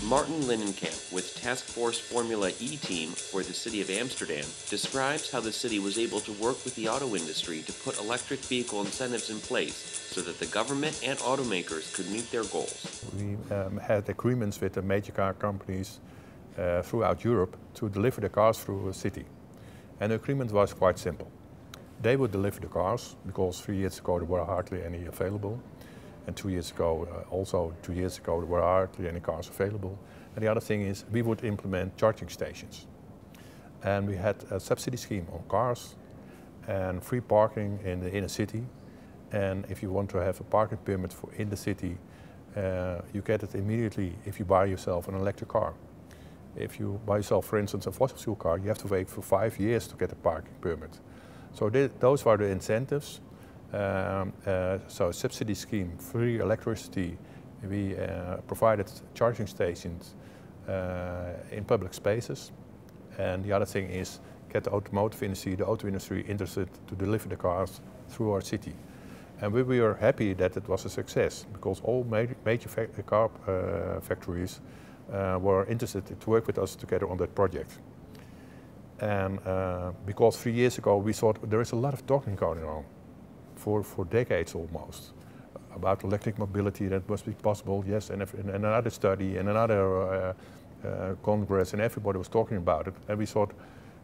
Maarten Linnenkamp with Task Force Formula E team for the City of Amsterdam describes how the city was able to work with the auto industry to put electric vehicle incentives in place so that the government and automakers could meet their goals. We had agreements with the major car companies throughout Europe to deliver the cars through a city. And the agreement was quite simple. They would deliver the cars because 3 years ago there were hardly any available. And 2 years ago, also 2 years ago, there were hardly any cars available. And the other thing is we would implement charging stations. And we had a subsidy scheme on cars and free parking in the inner city. And if you want to have a parking permit in the city, you get it immediately if you buy yourself an electric car. If you buy yourself, for instance, a fossil fuel car, you have to wait for 5 years to get a parking permit. So those were the incentives. So subsidy scheme, free electricity, we provided charging stations in public spaces. And the other thing is get the automotive industry, the auto industry interested to deliver the cars through our city. And we were happy that it was a success because all major car factories were interested to work with us together on that project. And because 3 years ago we thought there is a lot of talking going on for decades almost about electric mobility, that must be possible, yes, and another study and another congress, and everybody was talking about it, and we thought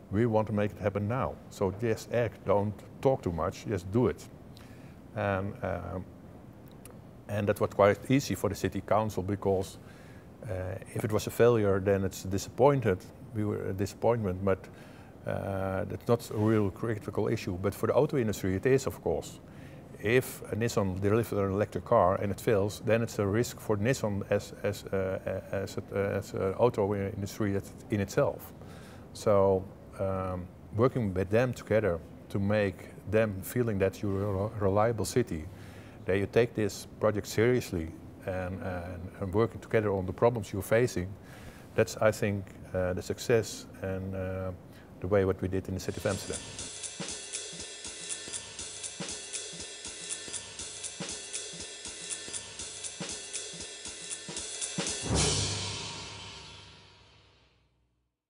we want to make it happen now. So just act, don't talk too much, just do it. And that was quite easy for the city council because if it was a failure, then it's disappointment, but that's not a real critical issue. But for the auto industry, it is, of course. If a Nissan delivers an electric car and it fails, then it's a risk for Nissan as an auto industry in itself. So working with them together to make them feeling that you're a reliable city, that you take this project seriously and working together on the problems you're facing, that's, I think, the success and the way what we did in the City of Amsterdam.